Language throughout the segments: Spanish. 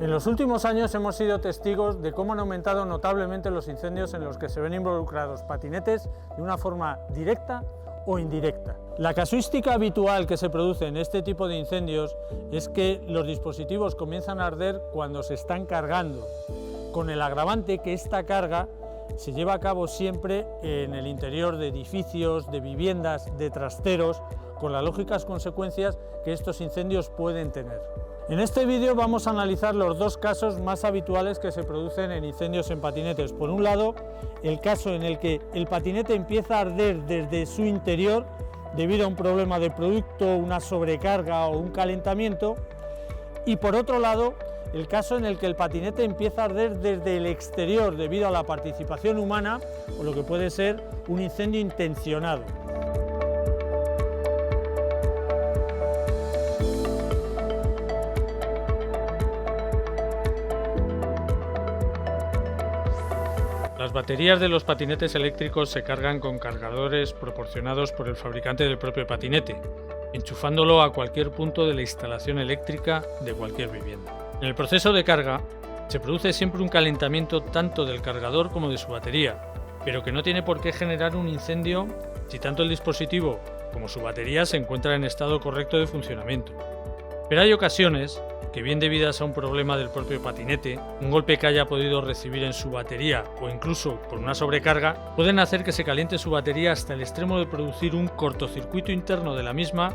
En los últimos años hemos sido testigos de cómo han aumentado notablemente los incendios en los que se ven involucrados patinetes de una forma directa o indirecta. La casuística habitual que se produce en este tipo de incendios es que los dispositivos comienzan a arder cuando se están cargando, con el agravante que esta carga se lleva a cabo siempre en el interior de edificios, de viviendas, de trasteros, con las lógicas consecuencias que estos incendios pueden tener. En este vídeo vamos a analizar los dos casos más habituales que se producen en incendios en patinetes. Por un lado, el caso en el que el patinete empieza a arder desde su interior debido a un problema de producto, una sobrecarga o un calentamiento, y por otro lado, el caso en el que el patinete empieza a arder desde el exterior debido a la participación humana o lo que puede ser un incendio intencionado. Las baterías de los patinetes eléctricos se cargan con cargadores proporcionados por el fabricante del propio patinete, enchufándolo a cualquier punto de la instalación eléctrica de cualquier vivienda. En el proceso de carga se produce siempre un calentamiento tanto del cargador como de su batería, pero que no tiene por qué generar un incendio si tanto el dispositivo como su batería se encuentran en estado correcto de funcionamiento. Pero hay ocasiones que, bien debidas a un problema del propio patinete, un golpe que haya podido recibir en su batería o incluso por una sobrecarga, pueden hacer que se caliente su batería hasta el extremo de producir un cortocircuito interno de la misma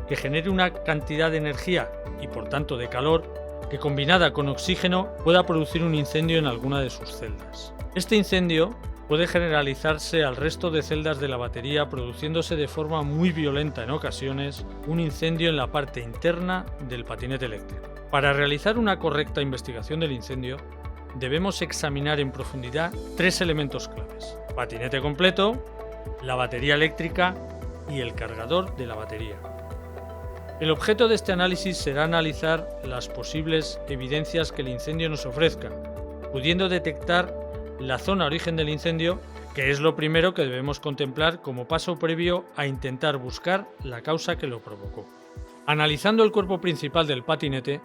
que genere una cantidad de energía y por tanto de calor que, combinada con oxígeno, pueda producir un incendio en alguna de sus celdas. Este incendio puede generalizarse al resto de celdas de la batería, produciéndose de forma muy violenta en ocasiones un incendio en la parte interna del patinete eléctrico. Para realizar una correcta investigación del incendio, debemos examinar en profundidad tres elementos claves: patinete completo, la batería eléctrica y el cargador de la batería. El objeto de este análisis será analizar las posibles evidencias que el incendio nos ofrezca, pudiendo detectar la zona origen del incendio, que es lo primero que debemos contemplar como paso previo a intentar buscar la causa que lo provocó. Analizando el cuerpo principal del patinete,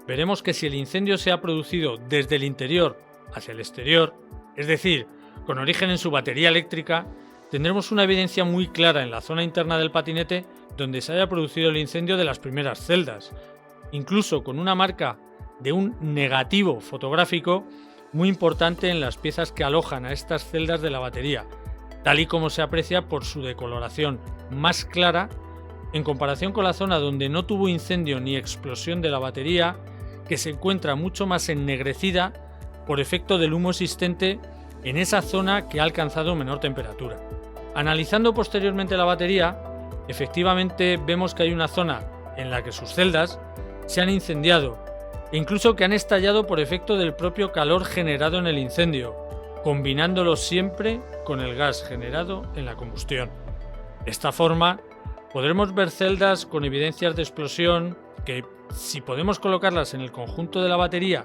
veremos que si el incendio se ha producido desde el interior hacia el exterior, es decir, con origen en su batería eléctrica, tendremos una evidencia muy clara en la zona interna del patinete donde se haya producido el incendio de las primeras celdas, incluso con una marca de un negativo fotográfico muy importante en las piezas que alojan a estas celdas de la batería, tal y como se aprecia por su decoloración más clara en comparación con la zona donde no tuvo incendio ni explosión de la batería, que se encuentra mucho más ennegrecida por efecto del humo existente en esa zona que ha alcanzado menor temperatura. Analizando posteriormente la batería, efectivamente vemos que hay una zona en la que sus celdas se han incendiado e incluso que han estallado por efecto del propio calor generado en el incendio, combinándolo siempre con el gas generado en la combustión. De esta forma, podremos ver celdas con evidencias de explosión que, si podemos colocarlas en el conjunto de la batería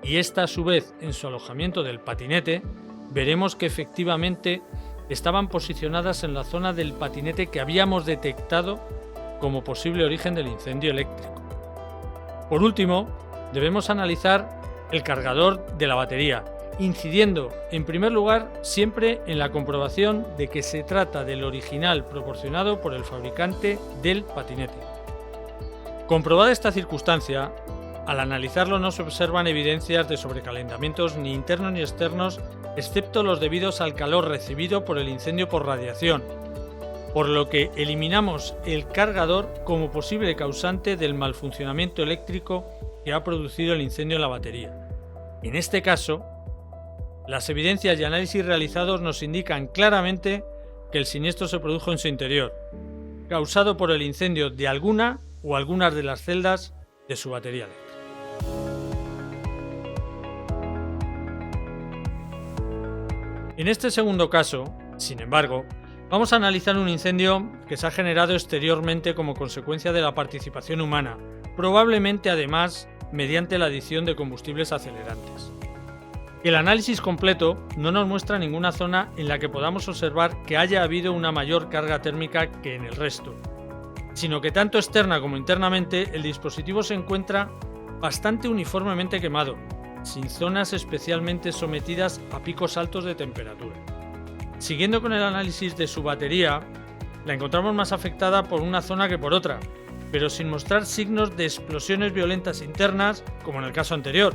y esta a su vez en su alojamiento del patinete, veremos que efectivamente estaban posicionadas en la zona del patinete que habíamos detectado como posible origen del incendio eléctrico. Por último, debemos analizar el cargador de la batería, incidiendo en primer lugar siempre en la comprobación de que se trata del original proporcionado por el fabricante del patinete. Comprobada esta circunstancia, al analizarlo no se observan evidencias de sobrecalentamientos ni internos ni externos, excepto los debidos al calor recibido por el incendio por radiación, por lo que eliminamos el cargador como posible causante del mal funcionamiento eléctrico que ha producido el incendio en la batería. En este caso, las evidencias y análisis realizados nos indican claramente que el siniestro se produjo en su interior, causado por el incendio de alguna o algunas de las celdas de su batería eléctrica. En este segundo caso, sin embargo, vamos a analizar un incendio que se ha generado exteriormente como consecuencia de la participación humana, probablemente además mediante la adición de combustibles acelerantes. El análisis completo no nos muestra ninguna zona en la que podamos observar que haya habido una mayor carga térmica que en el resto, sino que tanto externa como internamente el dispositivo se encuentra bastante uniformemente quemado, sin zonas especialmente sometidas a picos altos de temperatura. Siguiendo con el análisis de su batería, la encontramos más afectada por una zona que por otra, pero sin mostrar signos de explosiones violentas internas, como en el caso anterior,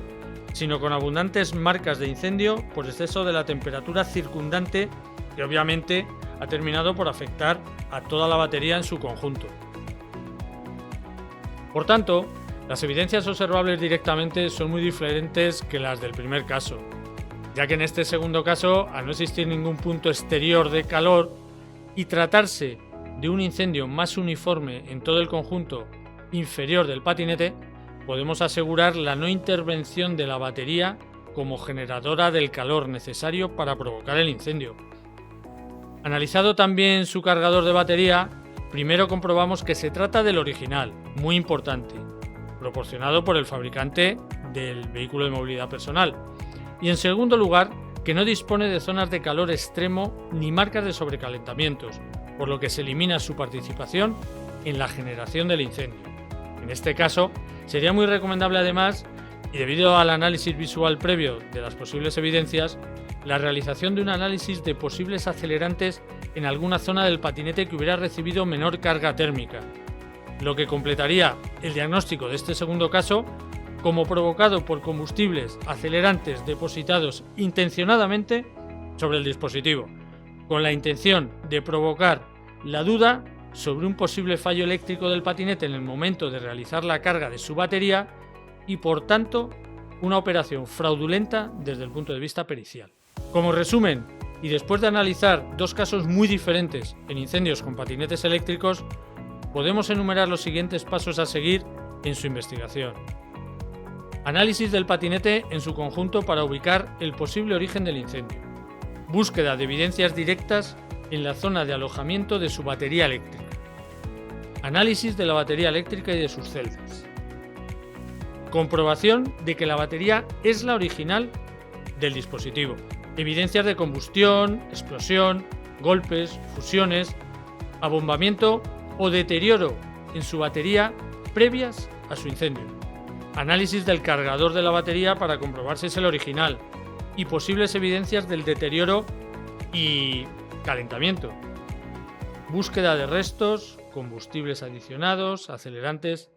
sino con abundantes marcas de incendio por exceso de la temperatura circundante, que obviamente ha terminado por afectar a toda la batería en su conjunto. Por tanto, las evidencias observables directamente son muy diferentes que las del primer caso, ya que en este segundo caso, al no existir ningún punto exterior de calor y tratarse de un incendio más uniforme en todo el conjunto inferior del patinete, podemos asegurar la no intervención de la batería como generadora del calor necesario para provocar el incendio. Analizado también su cargador de batería, primero comprobamos que se trata del original, muy importante, proporcionado por el fabricante del vehículo de movilidad personal. Y en segundo lugar, que no dispone de zonas de calor extremo ni marcas de sobrecalentamientos, por lo que se elimina su participación en la generación del incendio. En este caso, sería muy recomendable además, y debido al análisis visual previo de las posibles evidencias, la realización de un análisis de posibles acelerantes en alguna zona del patinete que hubiera recibido menor carga térmica, lo que completaría el diagnóstico de este segundo caso como provocado por combustibles acelerantes depositados intencionadamente sobre el dispositivo, con la intención de provocar la duda sobre un posible fallo eléctrico del patinete en el momento de realizar la carga de su batería y, por tanto, una operación fraudulenta desde el punto de vista pericial. Como resumen, y después de analizar dos casos muy diferentes en incendios con patinetes eléctricos, podemos enumerar los siguientes pasos a seguir en su investigación. Análisis del patinete en su conjunto para ubicar el posible origen del incendio. Búsqueda de evidencias directas en la zona de alojamiento de su batería eléctrica. Análisis de la batería eléctrica y de sus celdas. Comprobación de que la batería es la original del dispositivo. Evidencias de combustión, explosión, golpes, fusiones, abombamiento o deterioro en su batería previas a su incendio. Análisis del cargador de la batería para comprobar si es el original y posibles evidencias del deterioro y calentamiento. Búsqueda de restos, combustibles adicionados, acelerantes,